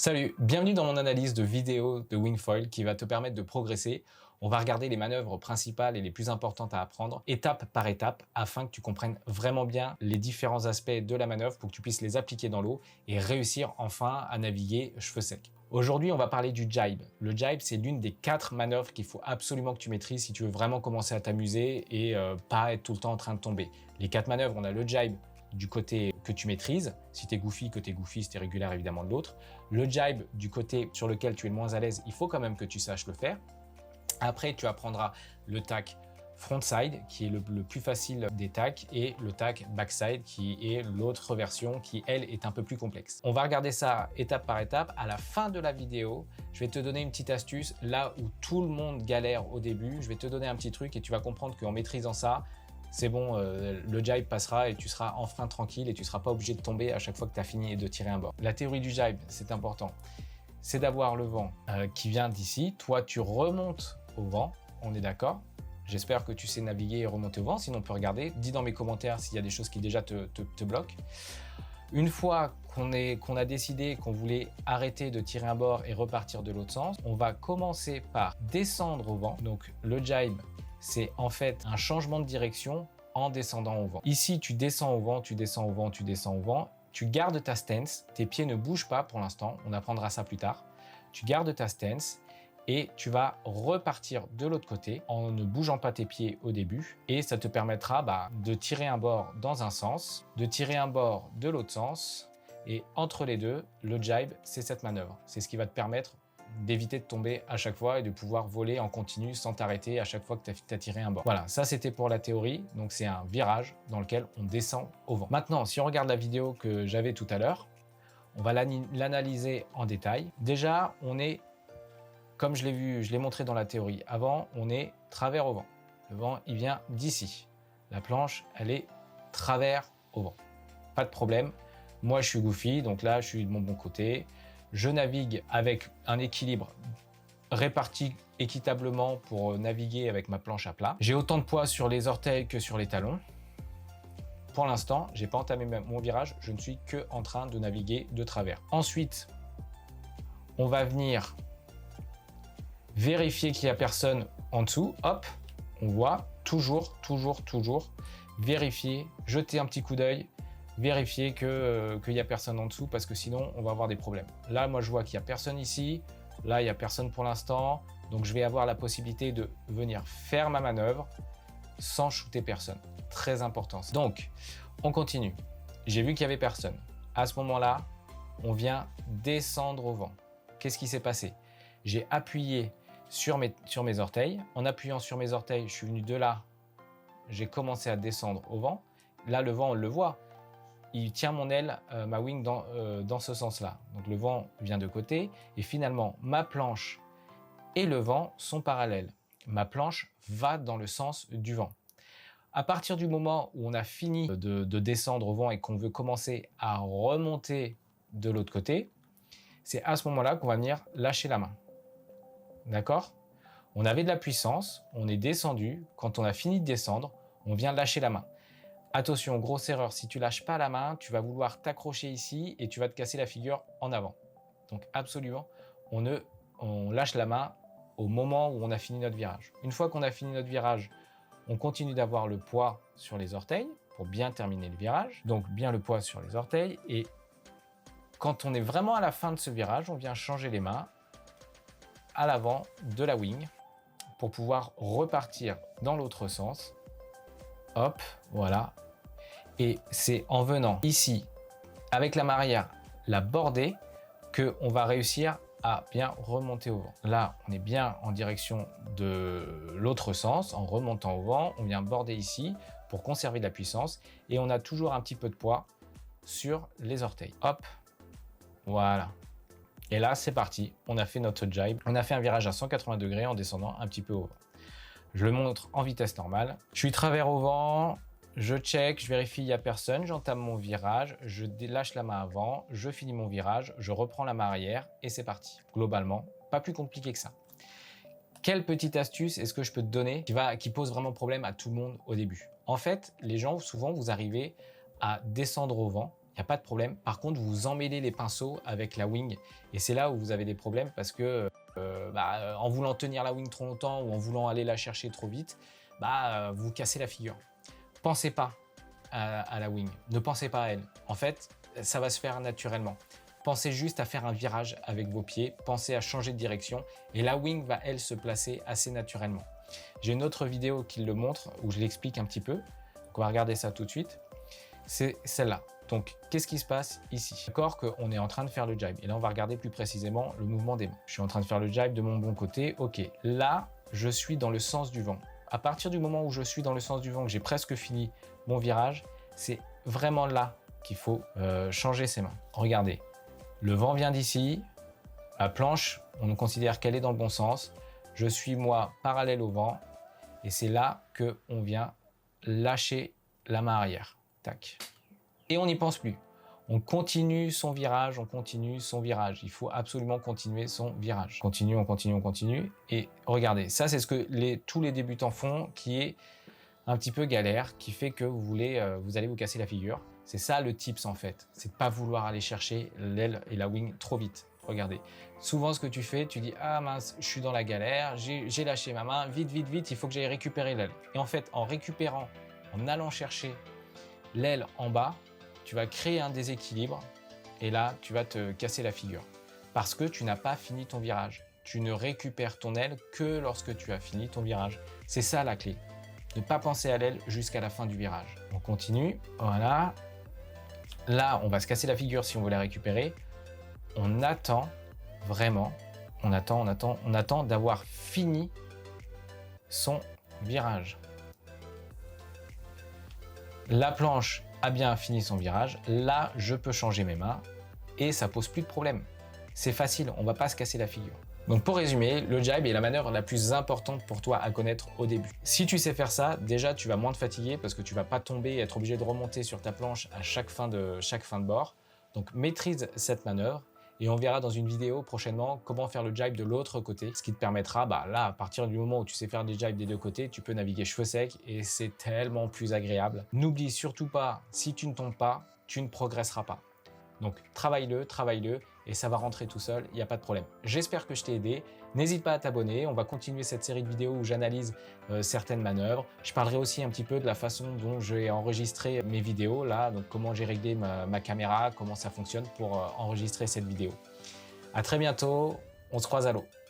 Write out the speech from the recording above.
Salut, bienvenue dans mon analyse de vidéo de Wingfoil qui va te permettre de progresser. On va regarder les manœuvres principales et les plus importantes à apprendre, étape par étape, afin que tu comprennes vraiment bien les différents aspects de la manœuvre pour que tu puisses les appliquer dans l'eau et réussir enfin à naviguer cheveux secs. Aujourd'hui, on va parler du jibe. Le jibe, c'est l'une des 4 manœuvres qu'il faut absolument que tu maîtrises si tu veux vraiment commencer à t'amuser et pas être tout le temps en train de tomber. Les 4 manœuvres, on a le jibe du côté que tu maîtrises, si tu es goofy, côté goofy, si tu es régulier, évidemment de l'autre. Le jibe du côté sur lequel tu es le moins à l'aise, il faut quand même que tu saches le faire. Après, tu apprendras le tack frontside, qui est le plus facile des tacks, et le tack backside, qui est l'autre version, qui, elle, est un peu plus complexe. On va regarder ça étape par étape. À la fin de la vidéo, je vais te donner une petite astuce, là où tout le monde galère au début. Je vais te donner un petit truc et tu vas comprendre qu'en maîtrisant ça, c'est bon, le jibe passera et tu seras enfin tranquille et tu ne seras pas obligé de tomber à chaque fois que tu as fini de tirer un bord. La théorie du jibe, c'est important. C'est d'avoir le vent qui vient d'ici. Toi, tu remontes au vent, on est d'accord? J'espère que tu sais naviguer et remonter au vent, sinon on peut regarder. Dis dans mes commentaires s'il y a des choses qui déjà te bloquent. Une fois qu'on a décidé qu'on voulait arrêter de tirer un bord et repartir de l'autre sens, on va commencer par descendre au vent. Donc le jibe, c'est en fait un changement de direction en descendant au vent. Ici, tu descends au vent, tu descends au vent, tu descends au vent. Tu gardes ta stance, tes pieds ne bougent pas pour l'instant, on apprendra ça plus tard. Tu gardes ta stance et tu vas repartir de l'autre côté en ne bougeant pas tes pieds au début. Et ça te permettra de tirer un bord dans un sens, de tirer un bord de l'autre sens. Et entre les deux, le jibe, c'est cette manœuvre. C'est ce qui va te permettre d'éviter de tomber à chaque fois et de pouvoir voler en continu sans t'arrêter à chaque fois que tu as tiré un bord. Voilà, ça c'était pour la théorie. Donc c'est un virage dans lequel on descend au vent. Maintenant, si on regarde la vidéo que j'avais tout à l'heure, on va l'analyser en détail. Déjà, on est, comme je l'ai montré dans la théorie avant, on est travers au vent. Le vent, il vient d'ici. La planche, elle est travers au vent. Pas de problème. Moi, je suis goofy, donc là, je suis de mon bon côté. Je navigue avec un équilibre réparti équitablement pour naviguer avec ma planche à plat. J'ai autant de poids sur les orteils que sur les talons. Pour l'instant, je n'ai pas entamé mon virage, je ne suis que en train de naviguer de travers. Ensuite, on va venir vérifier qu'il n'y a personne en dessous. Hop, on voit toujours vérifier, jeter un petit coup d'œil, vérifier qu'il n'y a personne en dessous parce que sinon on va avoir des problèmes. Là, moi je vois qu'il n'y a personne ici, là il n'y a personne pour l'instant, donc je vais avoir la possibilité de venir faire ma manœuvre sans shooter personne. Très important. Donc, on continue. J'ai vu qu'il n'y avait personne. À ce moment-là, on vient descendre au vent. Qu'est-ce qui s'est passé? J'ai appuyé sur mes orteils. En appuyant sur mes orteils, je suis venu de là, j'ai commencé à descendre au vent. Là, le vent, on le voit. Il tient mon aile, ma wing dans ce sens-là. Donc le vent vient de côté et finalement ma planche et le vent sont parallèles. Ma planche va dans le sens du vent. À partir du moment où on a fini de descendre au vent et qu'on veut commencer à remonter de l'autre côté, c'est à ce moment-là qu'on va venir lâcher la main. D'accord? On avait de la puissance, on est descendu. Quand on a fini de descendre, on vient lâcher la main. Attention, grosse erreur, si tu lâches pas la main, tu vas vouloir t'accrocher ici et tu vas te casser la figure en avant. Donc absolument, on lâche la main au moment où on a fini notre virage. Une fois qu'on a fini notre virage, on continue d'avoir le poids sur les orteils pour bien terminer le virage. Donc bien le poids sur les orteils et quand on est vraiment à la fin de ce virage, on vient changer les mains à l'avant de la wing pour pouvoir repartir dans l'autre sens. Hop, voilà. Et c'est en venant ici, avec la main arrière, la border, qu'on va réussir à bien remonter au vent. Là, on est bien en direction de l'autre sens, en remontant au vent. On vient border ici pour conserver de la puissance et on a toujours un petit peu de poids sur les orteils. Hop, voilà. Et là, c'est parti. On a fait notre jibe. On a fait un virage à 180 degrés en descendant un petit peu au vent. Je le montre en vitesse normale. Je suis travers au vent, je check, je vérifie il n'y a personne, j'entame mon virage, je lâche la main avant, je finis mon virage, je reprends la main arrière et c'est parti. Globalement, pas plus compliqué que ça. Quelle petite astuce est-ce que je peux te donner qui pose vraiment problème à tout le monde au début? En fait, les gens, souvent, vous arrivez à descendre au vent il n'y a pas de problème. Par contre, vous emmêlez les pinceaux avec la wing et c'est là où vous avez des problèmes parce que en voulant tenir la wing trop longtemps ou en voulant aller la chercher trop vite, vous cassez la figure. Pensez pas à la wing, ne pensez pas à elle. En fait, ça va se faire naturellement. Pensez juste à faire un virage avec vos pieds, pensez à changer de direction et la wing va, elle, se placer assez naturellement. J'ai une autre vidéo qui le montre où je l'explique un petit peu. Donc, on va regarder ça tout de suite. C'est celle-là. Donc, qu'est-ce qui se passe ici? D'accord qu'on est en train de faire le jibe. Et là, on va regarder plus précisément le mouvement des mains. Je suis en train de faire le jibe de mon bon côté. OK, là, je suis dans le sens du vent. À partir du moment où je suis dans le sens du vent, que j'ai presque fini mon virage, c'est vraiment là qu'il faut changer ses mains. Regardez. Le vent vient d'ici, la planche, on considère qu'elle est dans le bon sens. Je suis, moi, parallèle au vent et c'est là qu'on vient lâcher la main arrière. Tac. Et on n'y pense plus. On continue son virage, on continue son virage. Il faut absolument continuer son virage. On continue. Et regardez, ça c'est ce que tous les débutants font, qui est un petit peu galère, qui fait que vous allez vous casser la figure. C'est ça le tips en fait, c'est de pas vouloir aller chercher l'aile et la wing trop vite. Regardez, souvent ce que tu fais, tu dis « Ah mince, je suis dans la galère, j'ai lâché ma main, vite, il faut que j'aille récupérer l'aile. » Et en fait, en récupérant, en allant chercher l'aile en bas, tu vas créer un déséquilibre et là, tu vas te casser la figure parce que tu n'as pas fini ton virage. Tu ne récupères ton aile que lorsque tu as fini ton virage. C'est ça la clé. Ne pas penser à l'aile jusqu'à la fin du virage. On continue, voilà. Là, on va se casser la figure si on veut la récupérer. On attend vraiment, on attend d'avoir fini son virage. La planche a bien fini son virage. Là, je peux changer mes mains et ça pose plus de problème. C'est facile, on ne va pas se casser la figure. Donc pour résumer, le jibe est la manœuvre la plus importante pour toi à connaître au début. Si tu sais faire ça, déjà tu vas moins te fatiguer parce que tu vas pas tomber et être obligé de remonter sur ta planche à chaque fin de bord. Donc maîtrise cette manœuvre et on verra dans une vidéo prochainement comment faire le jibe de l'autre côté, ce qui te permettra, là, à partir du moment où tu sais faire des jibes des deux côtés, tu peux naviguer cheveux secs et c'est tellement plus agréable. N'oublie surtout pas, si tu ne tombes pas, tu ne progresseras pas. Donc travaille-le et ça va rentrer tout seul, il n'y a pas de problème. J'espère que je t'ai aidé. N'hésite pas à t'abonner, on va continuer cette série de vidéos où j'analyse certaines manœuvres. Je parlerai aussi un petit peu de la façon dont j'ai enregistré mes vidéos, là, donc comment j'ai réglé ma caméra, comment ça fonctionne pour enregistrer cette vidéo. À très bientôt, on se croise à l'eau.